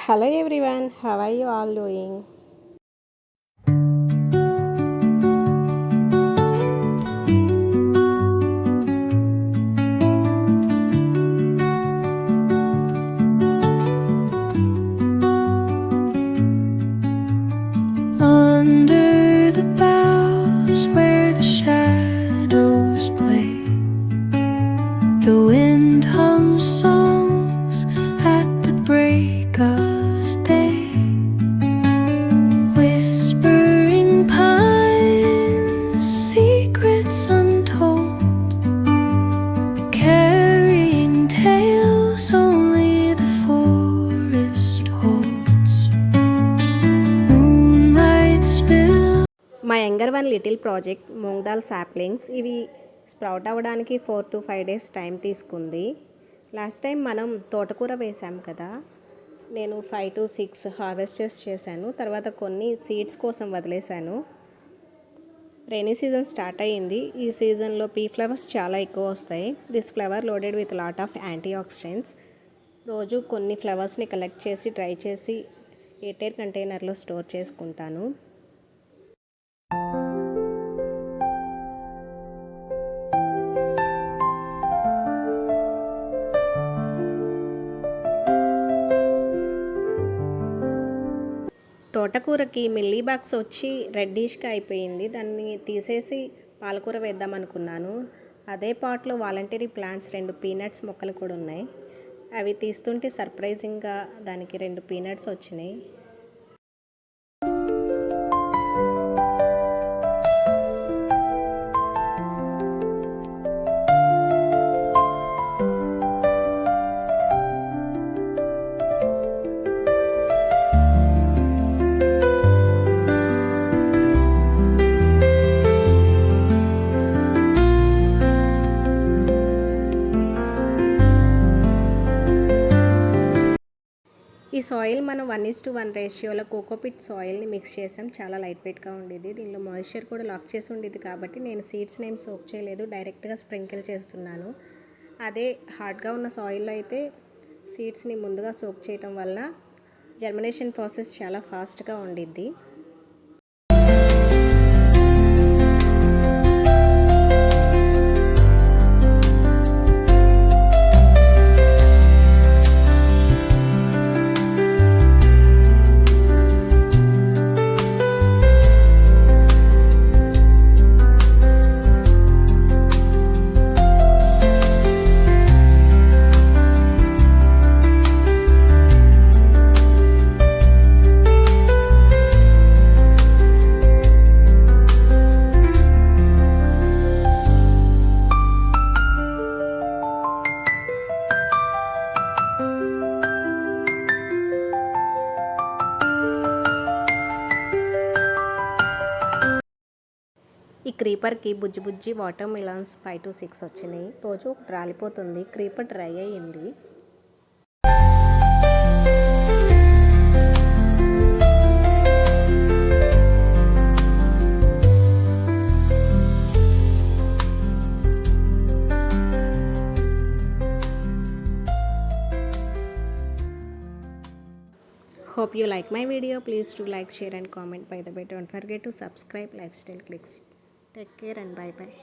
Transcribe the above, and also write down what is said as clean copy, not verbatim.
Hello everyone, how are you all doing? Under the boughs where the shadows play, the wind hums songs at the break of day, whispering pines, secrets untold, carrying tales only the forest holds. Moonlight spills. మా younger one little project moong dal saplings ఇవి sprout అవ్వడానికి 4 to 5 days time తీసుకుంది. Last time మనం తోటకూర వేసాం కదా, నేను 5 to 6 harvesters చేశాను. తర్వాత కొన్ని సీడ్స్ కోసం వదిలేశాను. రైనీ సీజన్ స్టార్ట్ అయ్యింది. ఈ సీజన్లో పీ ఫ్లవర్స్ చాలా ఎక్కువ వస్తాయి. This flower loaded with lot of antioxidants. రోజు కొన్ని ఫ్లవర్స్ని కలెక్ట్ చేసి డ్రై చేసి ఎయిర్ కంటైనర్లో స్టోర్ చేసుకుంటాను. తోటకూరకి మిల్లీ బాక్స్ వచ్చి రెడ్డిష్గా అయిపోయింది. దాన్ని తీసేసి పాలకూర వేద్దాం అనుకున్నాను. అదే పాట్లో వాలంటరీ ప్లాంట్స్ 2 పీనట్స్ మొక్కలు కూడా ఉన్నాయి. అవి తీస్తుంటే సర్ప్రైజింగ్గా దానికి 2 పీనట్స్ వచ్చినాయి. ఈ సాయిల్ మనం 1:1 రేషియోలో కోకోపిట్ సాయిల్ని మిక్స్ చేసాం. చాలా లైట్ వెయిట్గా ఉండేది. దీనిలో మాయిశ్చర్ కూడా లాక్ చేసి ఉండేది కాబట్టి నేను సీడ్స్ని ఏం సోక్ చేయలేదు, డైరెక్ట్గా స్ప్రింకిల్ చేస్తున్నాను. అదే హార్డ్గా ఉన్న సాయిల్లో అయితే సీడ్స్ని ముందుగా సోక్ చేయటం వల్ల జర్మినేషన్ ప్రాసెస్ చాలా ఫాస్ట్గా ఉండిద్ది. ఈ క్రీపర్కి బుజ్జి వాటర్ మిలాన్స్ 5 to 6 వచ్చినాయి. రోజు ఒకటి రాలిపోతుంది. క్రీపర్ డ్రై అయ్యింది. Hope you like my video. Please do like, share and comment. By the way, don't forget to subscribe Lifestyle Clicks. Take care and bye bye.